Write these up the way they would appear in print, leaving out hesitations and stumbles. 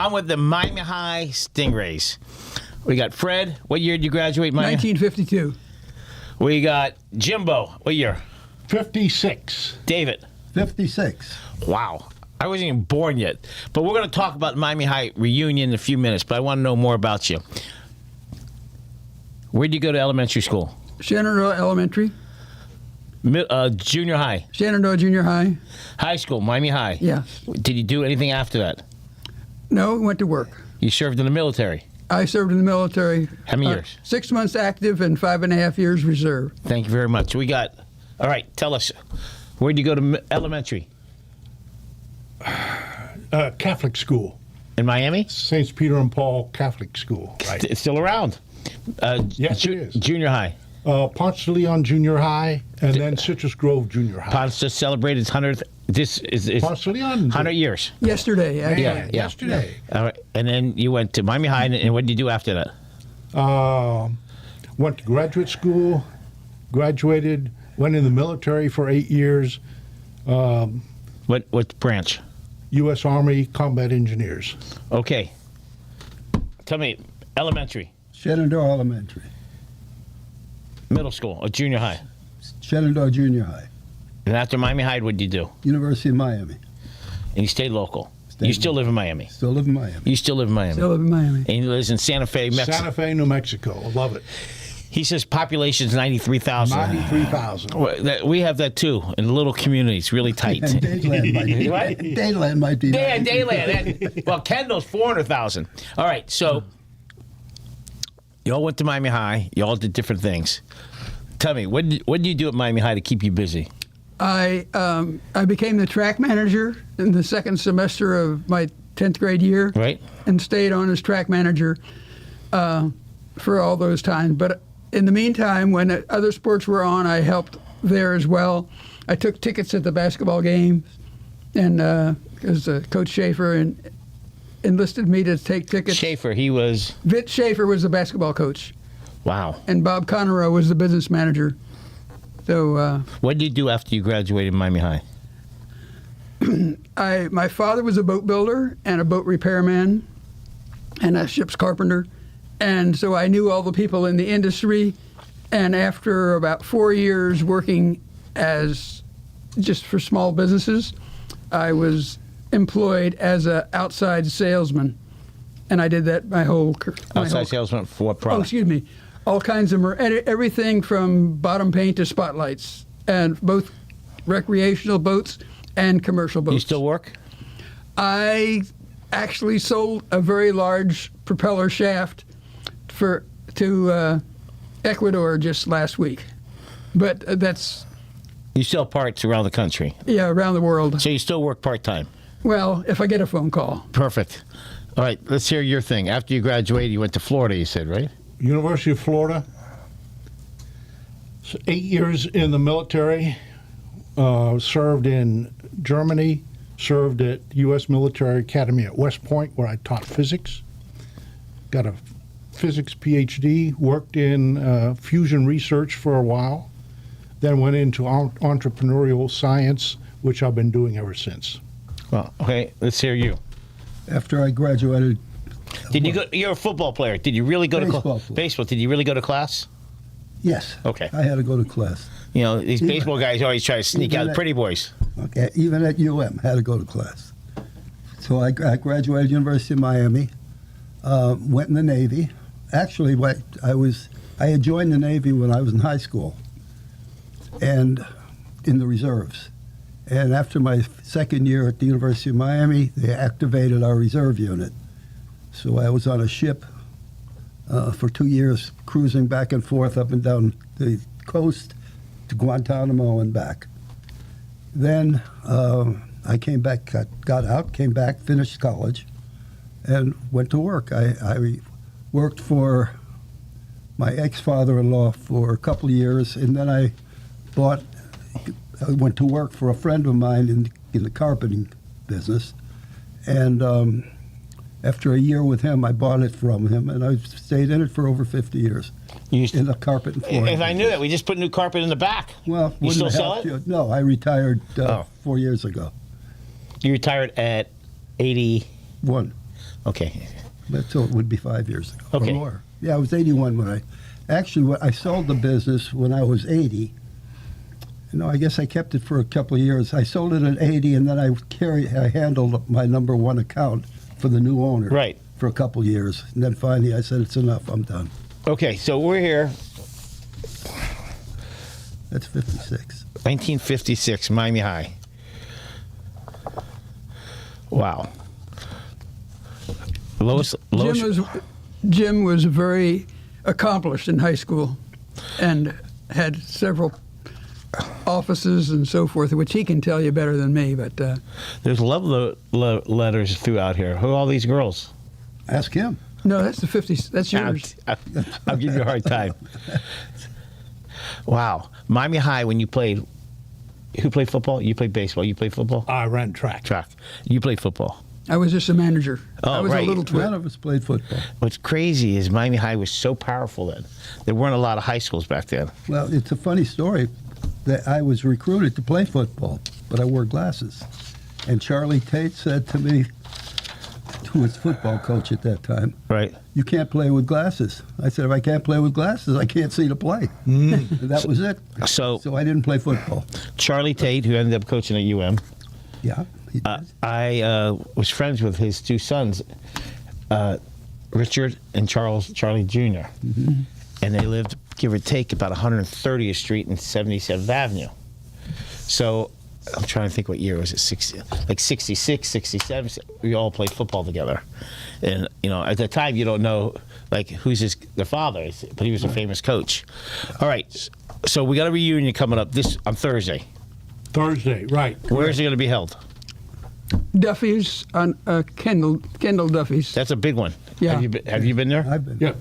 I'm with the Miami High Stingrays. We got Fred. What year did you graduate, Miami? 1952. We got Jimbo. What year? 56. David. 56. Wow. I wasn't even born yet. But we're going to talk about Miami High reunion in a few minutes, but I want to know more about you. Where did you go to elementary school? Shenandoah Elementary. Junior high? Shenandoah Junior High. High school, Miami High? Yeah. Did you do anything after that? No, went to work. You served in the military? I served in the military. How many years? 6 months active and 5.5 years reserve. Thank you very much. All right, tell us, where did you go to elementary? Catholic school. In Miami? St. Peter and Paul Catholic School. Right. It's still around. Yes, it is. Junior high. Ponce de Leon Junior High, and then Citrus Grove Junior High. Ponce just celebrated its 100th. This is Ponce de Leon. 100 years. Yesterday, actually. Yeah. Yesterday. All right, and then you went to Miami High, and what did you do after that? Went to graduate school, graduated, went in the military for 8 years. What branch? U.S. Army Combat Engineers. Okay. Tell me, elementary, Shenandoah Elementary. middle school, or junior high? Shenandoah Junior High. And after Miami High, what did you do? University of Miami. And you stayed local. Stayed You still live in Miami. Still live in Miami. You still live in Miami. Still live in Miami. And he lives in Santa Fe, Mexico. Santa Fe, New Mexico. Love it. He says population's 93,000. 93,000. We have that too in little communities, really tight. And Dayland might be. What? Dayland might be. Dayland. Well, Kendall's 400,000. All right, so you all went to Miami High. You all did different things. Tell me, what did you do at Miami High to keep you busy? I became the track manager in the second semester of my 10th grade year. Right. And stayed on as track manager for all those times. But in the meantime, when other sports were on, I helped there as well. I took tickets at the basketball games, and because Coach Schaefer enlisted me to take tickets. Schaefer, he was... Vic Schaefer was the basketball coach. Wow. And Bob Conroe was the business manager. So what did you do after you graduated Miami High? my father was a boat builder and a boat repairman and a ship's carpenter. And so I knew all the people in the industry. And after about 4 years working as just for small businesses, I was employed as an outside salesman. And I did that my whole career. Outside salesman for what product? Oh, excuse me. All kinds of everything from bottom paint to spotlights, and both recreational boats and commercial boats. You still work? I actually sold a very large propeller shaft to Ecuador just last week, but that's... You sell parts around the country? Yeah, around the world. So you still work part-time? Well, if I get a phone call. Perfect. All right, let's hear your thing. After you graduated, you went to Florida, you said, right? University of Florida. So 8 years in the military. Served in Germany. Served at U.S. Military Academy at West Point, where I taught physics. Got a physics PhD. Worked in fusion research for a while. Then went into entrepreneurial science, which I've been doing ever since. Well, okay, let's hear you. After I graduated. Did you go? You're a football player. Did you really go Baseball to baseball? Did you really go to class? Yes. Okay. I had to go to class. You know, these baseball guys always try to sneak out the pretty boys. Okay, even at UM, had to go to class. So I graduated University of Miami, went in the Navy. Actually, I had joined the Navy when I was in high school, and in the reserves. And after my second year at the University of Miami, they activated our reserve unit. So I was on a ship for 2 years, cruising back and forth up and down the coast to Guantanamo and back. Then I came back, got out, came back, finished college, and went to work. I worked for my ex-father-in-law for a couple of years, and then I went to work for a friend of mine in the carpeting business, and after a year with him, I bought it from him, and I've stayed in it for over 50 years. In the carpet and flooring. If I knew that, we just put new carpet in the back. Well, you still sell it? No, I retired 4 years ago. You retired at 81. Okay. So it would be 5 years ago Okay. or more. Yeah, I was 81 when I sold the business when I was 80. I guess I kept it for a couple of years. I sold it at 80, and then I handled my number one account for the new owner. Right. For a couple of years. And then finally I said, it's enough, I'm done. Okay, so we're here, That's 56. 1956, Miami High. Wow. Lois. Jim was very accomplished in high school and had several offices and so forth, which he can tell you better than me. But There's love letters throughout here. Who are all these girls? Ask him. no, that's the 50s. That's yours. I'll give you a hard time. Wow. Miami High, when you played, who played football? You played baseball. You played football? I ran track. Track. You played football. I was just a manager. Oh, I was right. a little twit. None of us played football. What's crazy is Miami High was so powerful then. There weren't a lot of high schools back then. Well, it's a funny story that I was recruited to play football, but I wore glasses. And Charlie Tate said to me, who was football coach at that time, Right. you can't play with glasses. I said, if I can't play with glasses, I can't see to play. And that was it. So I didn't play football. Charlie Tate, who ended up coaching at UM, Yeah. He did. I was friends with his two sons, Richard and Charlie Jr. And they lived, give or take, about 130th Street and 77th Avenue. So I'm trying to think what year was it, 66, 67. We all played football together. And, at the time, you don't know, who's the father, but he was a famous coach. All right, so we got a reunion coming up on Thursday. Thursday, right. Where is it going to be held? Duffy's on Kendall Duffy's. That's a big one. Yeah. Have you been there? I've been. Yeah.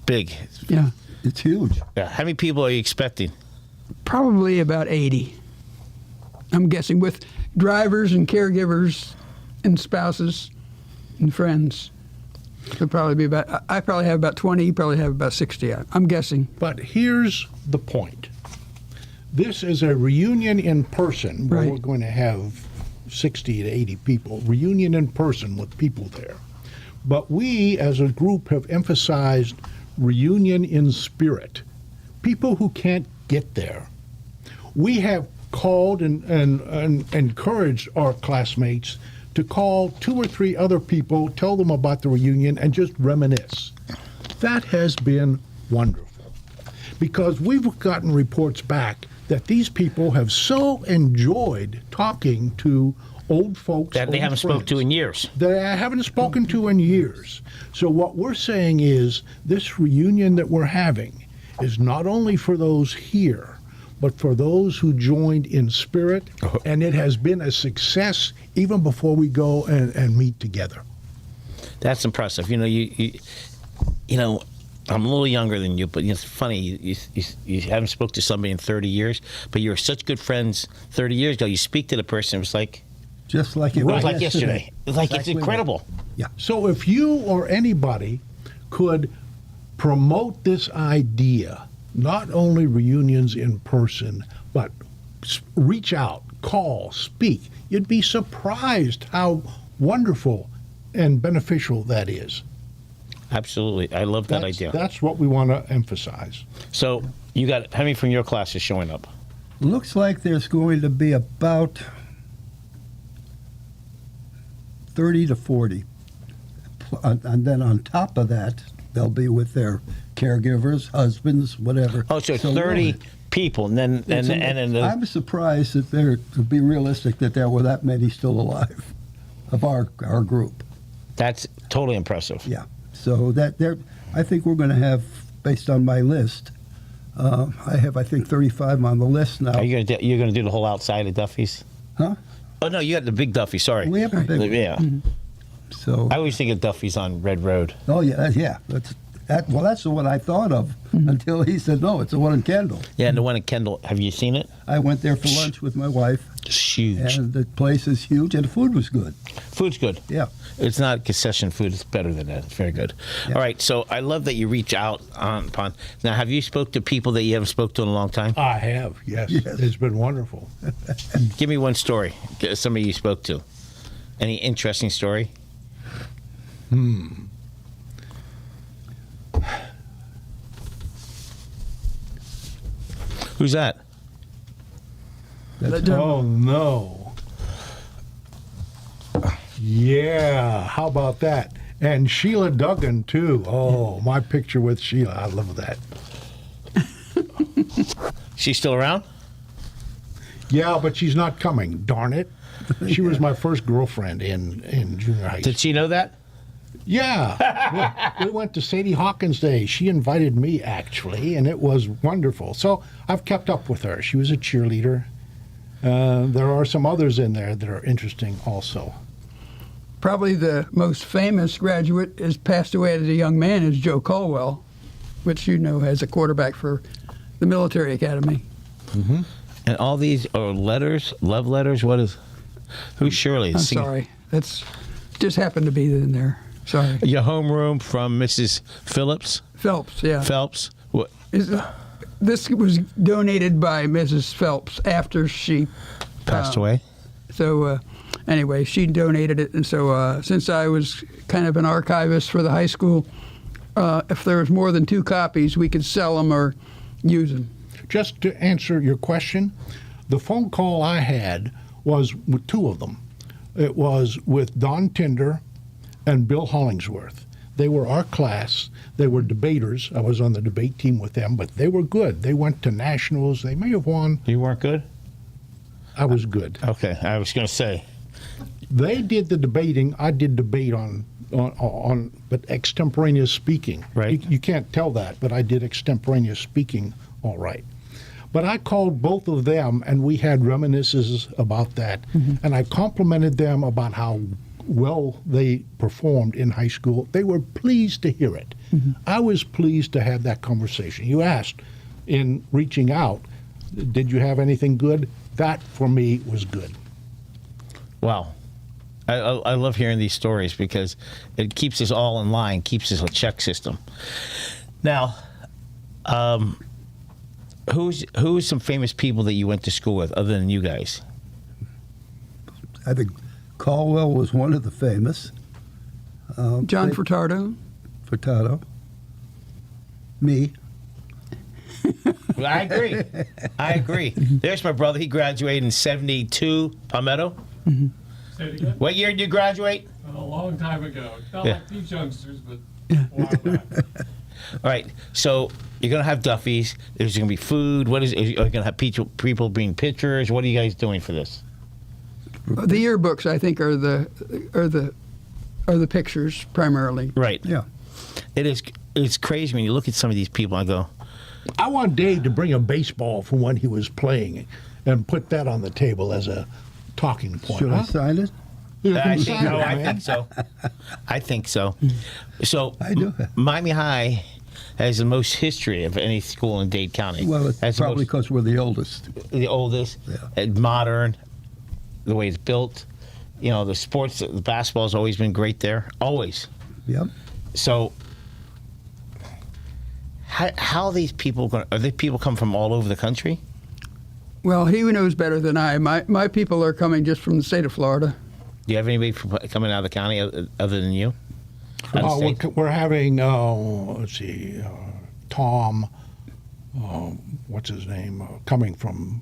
Big. Yeah, It's huge. Yeah. How many people are you expecting? probably about 80. I'm guessing, with drivers and caregivers and spouses and friends. It'll probably be about. I probably have about 20. You probably have about 60. I'm guessing. But here's the point. This is a reunion in person where Right. we're going to have 60 to 80 people. Reunion in person with people there. But we as a group have emphasized reunion in spirit. People who can't get there. We have called and encouraged our classmates to call 2 or 3 other people, tell them about the reunion, and just reminisce. That has been wonderful because we've gotten reports back that these people have so enjoyed talking to old folks That they old haven't spoke to friends in years. that I haven't spoken to in years. So what we're saying is this reunion that we're having is not only for those here, but for those who joined in spirit, and it has been a success even before we go and meet together. That's impressive. You I'm a little younger than you, but it's funny. You haven't spoke to somebody in 30 years, but you were such good friends 30 years ago. You speak to the person, it was like Just like it it was was like yesterday. It's Exactly incredible. Yeah. So if you or anybody could promote this idea, not only reunions in person, but reach out, call, speak, you'd be surprised how wonderful and beneficial that is. Absolutely, I love that idea. That's what we want to emphasize. So you got how many from your class is showing up? Looks like there's going to be about 30 to 40. And then on top of that, they'll be with their caregivers, husbands, whatever. Oh, so 30 people, and then I'm surprised that to be realistic, that there were that many still alive of our group. that's totally impressive. Yeah. So I think we're going to have, based on my list, I think 35 on the list now. Are you gonna do the whole outside of Duffy's? Huh? Oh no, you got the big Duffy. Sorry. We have a big one. Yeah. So. I always think of Duffy's on Red Road. Oh yeah. That's the one I thought of until he said no. It's the one in Kendall. Yeah, and the one in Kendall. Have you seen it? I went there for lunch with my wife, It's huge. and the place is huge, and the food was good. Food's good. Yeah. It's not concession food. It's better than that. It's very good. Yeah. All right. So I love that you reach out upon. Now, have you spoke to people that you haven't spoke to in a long time? I have, yes. Yes. It's been wonderful. Give me one story. Somebody you spoke to. Any interesting story? Who's that? That gentleman. Oh, no. Yeah, how about that? And Sheila Duggan, too. Oh, my picture with Sheila. I love that. She's still around? Yeah, but she's not coming, darn it. She was my first girlfriend in junior high school. Did she know that? Yeah. we went to Sadie Hawkins Day. She invited me, actually, and it was wonderful. So I've kept up with her. She was a cheerleader. There are some others in there that are interesting also. Probably the most famous graduate is passed away as a young man is Joe Caldwell, which you know has a quarterback for the military academy. And all these are letters, love letters. What is? Who's Shirley? I'm sorry. That's just happened to be in there. Sorry. Your homeroom from Mrs. Phillips. Phelps, yeah. Phelps. What? This was donated by Mrs. Phelps after she Passed away. So anyway, she donated it, and so since I was kind of an archivist for the high school, if there was more than 2 copies, we could sell them or use them. Just to answer your question, the phone call I had was with 2 of them. It was with Don Tinder and Bill Hollingsworth. They were our class. They were debaters. I was on the debate team with them, but they were good. They went to nationals. They may have won. You weren't good? I was good. Okay, I was going to say. They did the debating. I did debate on but extemporaneous speaking. Right. You can't tell that, but I did extemporaneous speaking all right. But I called both of them, and we had reminiscences about that. And I complimented them about how well they performed in high school. They were pleased to hear it. I was pleased to have that conversation. You asked in reaching out, did you have anything good? That, for me, was good. Wow. I love hearing these stories because it keeps us all in line, keeps us a check system. Now, who's some famous people that you went to school with other than you guys? I think Caldwell was one of the famous. John Furtado. Furtado. Me. I agree. I agree. There's my brother. He graduated in 72, Palmetto. Say it again? What year did you graduate? A long time ago. Not Yeah. like these youngsters, but a while back. All right. So you're going to have Duffy's. There's going to be food. What is? Are you going to have people bringing pictures? What are you guys doing for this? The yearbooks, I think, are the pictures primarily. Right. Yeah. It is. It's crazy when you look at some of these people. I go, I want Dave to bring a baseball from when he was playing and put that on the table as a talking point. Should I huh? sign it? I think so. I think so. So I do. Miami High has the most history of any school in Dade County. Well, it's Has the probably most- because we're the oldest. the oldest, Yeah. modern, the way it's built. You know, the sports, the basketball's always been great there, always. Yep. So, how are these people going? Are these people come from all over the country? Well, he knows better than I. My people are coming just from the state of Florida. Do you have anybody coming out of the county other than you? Out of state? We're having, let's see, Tom, what's his name, coming from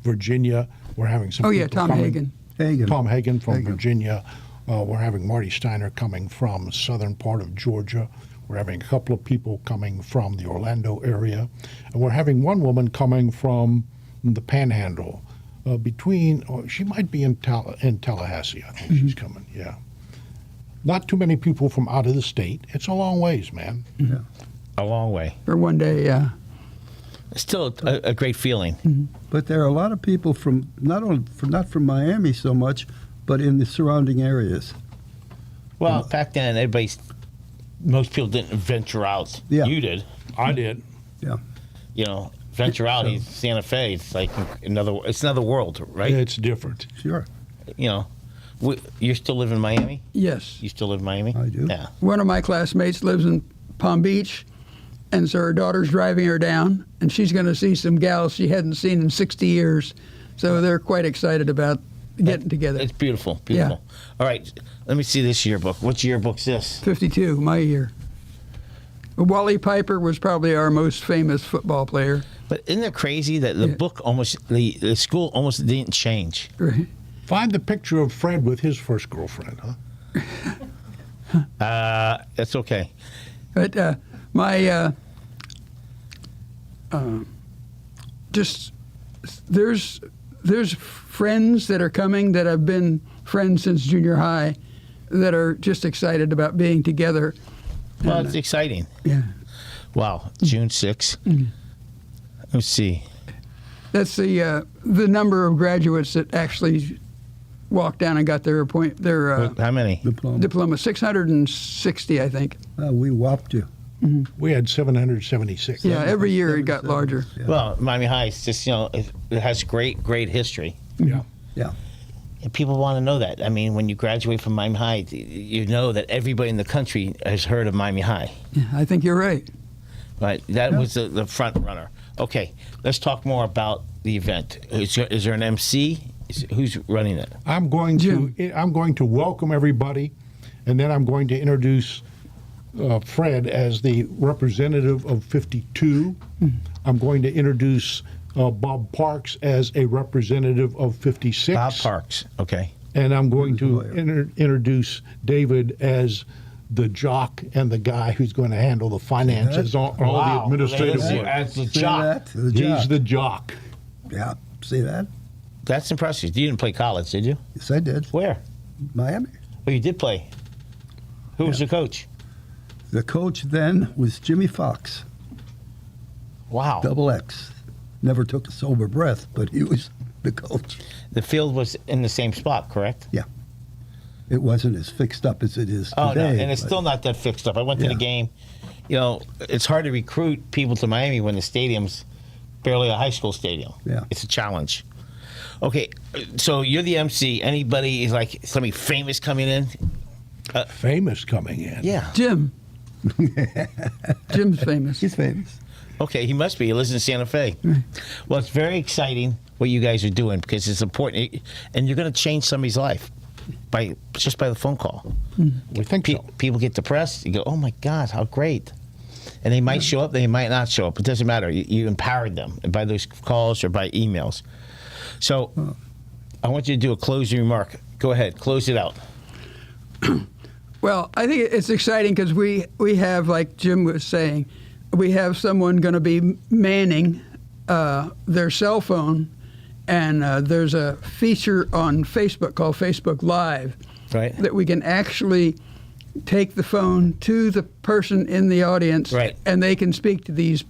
Virginia. We're having some. Oh yeah, people Tom coming- Hagen. Hagen. Tom Hagen from Hagen. Virginia. We're having Marty Steiner coming from southern part of Georgia. We're having a couple of people coming from the Orlando area. And we're having one woman coming from the Panhandle. She might be in Tallahassee, I think she's coming, yeah. Not too many people from out of the state. It's a long ways, man. Yeah. A long way. For one day, yeah. Still a great feeling. But there are a lot of people from not from Miami so much, but in the surrounding areas. Well, back then, most people didn't venture out. Yeah. You did. I did. Yeah. You know, venture out. He's Santa Fe. It's like another world, right? It's different. Sure. You know, you still live in Miami? Yes. You still live in Miami? I do. Yeah. One of my classmates lives in Palm Beach, and so her daughter's driving her down, and she's going to see some gals she hadn't seen in 60 years. So they're quite excited about getting together. It's beautiful, beautiful. All right, let me see this yearbook. Which yearbook's this? 52, my year. Wally Piper was probably our most famous football player. But isn't it crazy that the book almost, the school almost didn't change? Right. Find the picture of Fred with his first girlfriend, huh? That's okay. But just there's friends that are coming that have been friends since junior high that are just excited about being together. Well, And, it's exciting. Yeah. Wow, June 6th. Let's see. That's the number of graduates that actually walked down and got their How many? Diploma. diploma. 660, I think. We whopped you. We had 776. Yeah, every year it got 777. larger. Yeah. Well, Miami High is just, it has great, great history. Yeah. Yeah. And people want to know that. I mean, when you graduate from Miami High, you know that everybody in the country has heard of Miami High. Yeah, I think you're right. Right? That was the front runner. Okay, let's talk more about the event. Is there an MC? Who's running it? I'm going to welcome everybody, and then I'm going to introduce Fred as the representative of 52. I'm going to introduce Bob Parks as a representative of 56. Bob Parks. Okay. And I'm going to Lawyer. introduce David as the jock and the guy who's going to handle the finances, all the administrative work. As the See jock. that? The He's jock. the jock. Yeah. See that? That's impressive. You didn't play college, did you? Yes, I did. Where? Miami. Oh, you did play. Who was the coach? The coach then was Jimmy Fox, Wow. double X. Never took a sober breath, but he was the coach. The field was in the same spot, correct? It wasn't as fixed up as it is today. Oh, no. And it's but- still not that fixed up. I went to the Yeah. game. It's hard to recruit people to Miami when the stadium's barely a high school stadium. Yeah. It's a challenge. Okay, so you're the MC. Anybody is like somebody famous coming in? Famous coming in. Yeah. Jim. Jim's famous. He's famous. Okay, he must be. He lives in Santa Fe. Well, it's very exciting what you guys are doing because it's important, and you're going to change somebody's life just by the phone call. We think so. People get depressed. You go, oh my God, how great! And they might show up, they might not show up. It doesn't matter. You empowered them by those calls or by emails. So, I want you to do a closing remark. Go ahead, close it out. Well, I think it's exciting because we have, like Jim was saying, we have someone going to be manning their cell phone, and there's a feature on Facebook called Facebook Live Right. that we can actually take the phone to the person in the audience, Right. and they can speak to these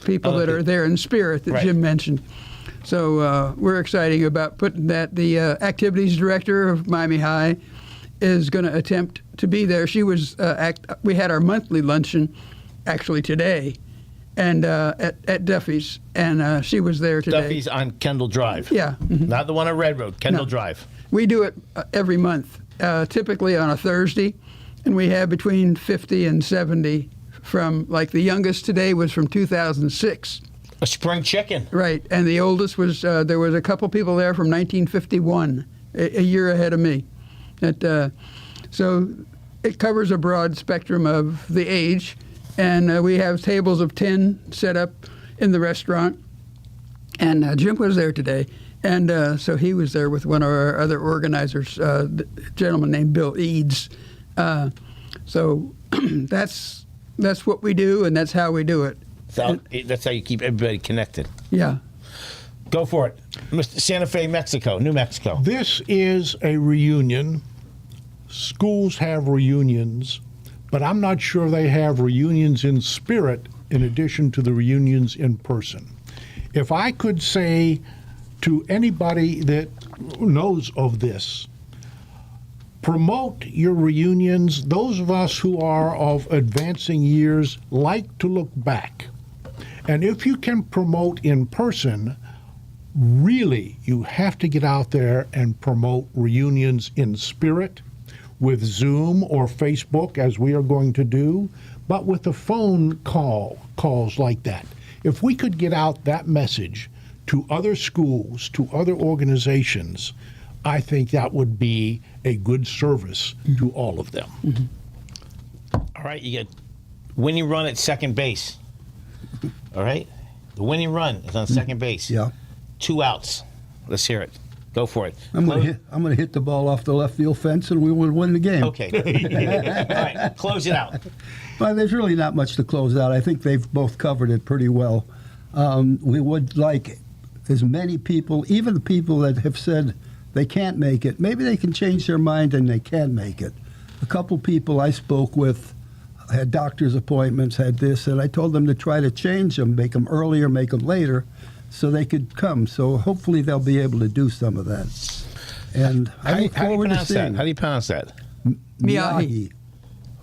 people Other that are people. there in spirit that Right. Jim mentioned. So we're excited about putting that. The activities director of Miami High is going to attempt to be there. She was we had our monthly luncheon actually today, and at Duffy's, and she was there today. Duffy's on Kendall Drive. Yeah. Mhm. Not the one on Red Road, Kendall No. Drive. We do it every month, typically on a Thursday, and we have between 50 and 70 from, like the youngest today was from 2006. A spring chicken. Right, and the oldest was, there was a couple people there from 1951, a year ahead of me. So it covers a broad spectrum of the age, and we have tables of 10 set up in the restaurant, and Jim was there today, and so he was there with one of our other organizers, a gentleman named Bill Eads. So that's what we do, and that's how we do it. So that's how you keep everybody connected. Yeah. Go for it. Mr. Santa Fe, Mexico, New Mexico. This is a reunion. Schools have reunions, but I'm not sure they have reunions in spirit in addition to the reunions in person. If I could say to anybody that knows of this, promote your reunions. Those of us who are of advancing years like to look back. And if you can promote in person, really, you have to get out there and promote reunions in spirit with Zoom or Facebook, as we are going to do, but with the phone calls like that. If we could get out that message to other schools, to other organizations, I think that would be a good service to all of them. All right, you get winning run at second base. All right? The winning run is on second base. Yeah. 2 outs. Let's hear it. Go for it. I'm gonna hit the ball off the left field fence, and we will win the game. Okay. All right, close it out. Well, there's really not much to close out. I think they've both covered it pretty well. We would like as many people, even the people that have said they can't make it, maybe they can change their mind and they can make it. A couple people I spoke with had doctor's appointments, had this, and I told them to try to change them, make them earlier, make them later, so they could come. So hopefully they'll be able to do some of that. And I look How do you forward to pronounce seeing that? How do you pronounce that? Miyagi.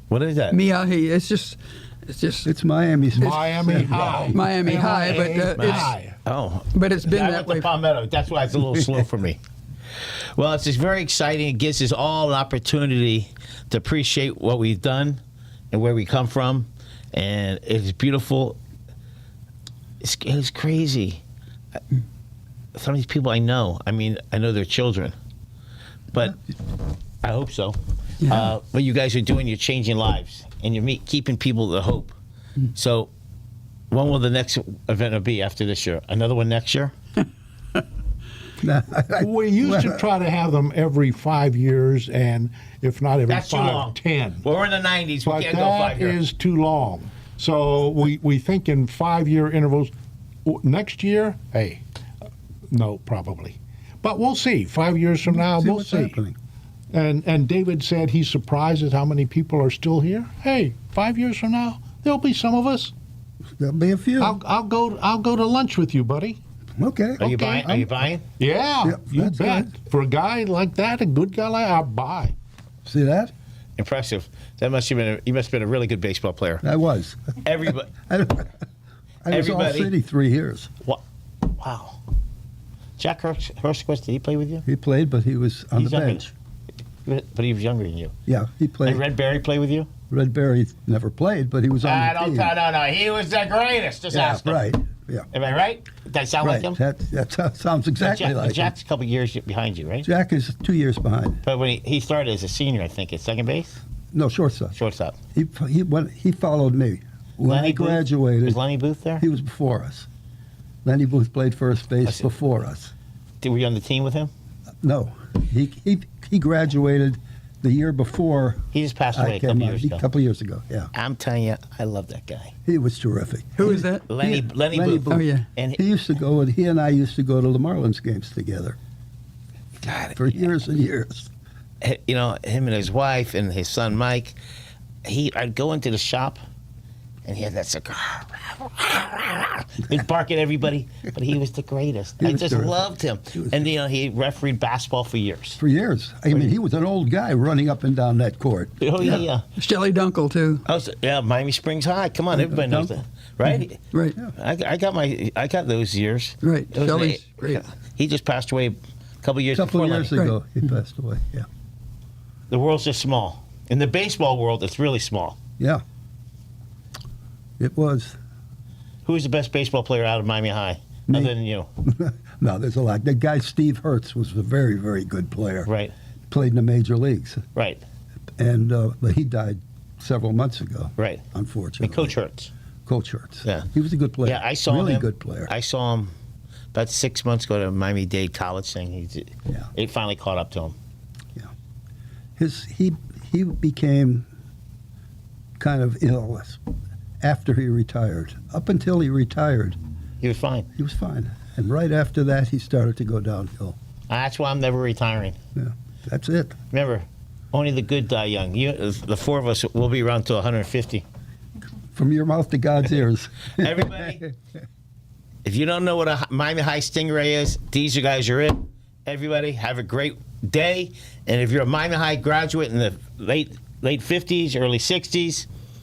What is that? Miyagi. It's just It's Miami. Miami High. Miami High, but High. it's been I that went way. to Palmetto. That's why it's a little slow for me. Well, it's just very exciting. It gives us all an opportunity to appreciate what we've done and where we come from. And it's beautiful. It's crazy. Some of these people I know, I mean, I know their children. But I hope so. Yeah. What you guys are doing, you're changing lives. And you're keeping people the hope. So when will the next event be after this year? Another one next year? We used to try to have them every 5 years, and if not every That's too long. 10. Well, we're in the 90s. We But can't go 5 that years. is too long. So we think in 5-year intervals. Next year, hey, no, probably. But we'll see. 5 years from now, we'll what's see. happening. And David said he's surprised at how many people are still here. Hey, 5 years from now, there'll be some of us. There'll be a few. I'll go to lunch with you, buddy. Okay. Are you Okay, buying? Are you buying? Yeah, Yep, you that's bet. right. For a guy like that, a good guy like I'll buy. See that? Impressive. That must have been. You must have been a really good baseball player. I was. Everybody. I was Everybody- all city 3 years. Wow. Jack Hershquist, did he play with you? He played, but he was on He's the younger. bench. But he was younger than you. Yeah, he played. And Red Berry play with you? Red Berry never played, but he was on the team. No. He was the greatest. Just Yeah, ask him. right. Yeah. Am I right? Did I sound Right. like him? That sounds exactly Jack, like him. Jack's a couple years behind you, right? Jack is 2 years behind. But when he started as a senior, I think, at second base, No, shortstop. shortstop. He followed me. When I Booth? graduated, Was Lenny Booth there? he was before us. Lenny Booth played first I base see. before us. Were you on the team with him? No, he graduated the year before He just passed away I a came couple on. years A ago. couple years ago, yeah. I'm telling you, I love that guy. He was terrific. Who is that? Lenny Booth. Oh yeah. And He used to go, and he and I used to go to the Marlins games together God, for years and years. you know, him and his wife and his son Mike. I'd go into the shop, and he had that cigar. He'd bark at everybody, but he was the greatest. He I was just terrific. loved him. And you know, he refereed basketball for years. For years. I mean, he was an old guy running up and down that court. Oh yeah. Shelley Dunkel too. Yeah, Miami Springs High. Come on, everybody knows that, right? Right. I got those years. Right. It was Shelley's great. He just passed away a couple years A couple before of years Lenny. ago, he passed away. Yeah. The world's just small. In the baseball world, it's really small. Yeah. It was. Who was the best baseball player out of Miami High, Me. other than you? No, there's a lot. The guy Steve Hertz was a very, very good player. Right, Played in the major leagues, right, and but he died several months ago. right. Unfortunately. And Coach Hurts. Coach Hertz. Yeah. He was a good player. Yeah, I saw really him. good player. I saw him about 6 months ago to Miami-Dade College thing. Yeah. It finally caught up to him. He became kind of ill after he retired. Up until he retired, He was fine. he was fine, and right after that, he started to go downhill. That's why I'm never retiring. Yeah, that's it. Remember, only the good die young. The four of us will be around to 150. From your mouth to God's ears. Everybody, if you don't know what a Miami High Stingray is, these guys are it. Everybody, have a great day. And if you're a Miami High graduate in the late 50s, early 60s,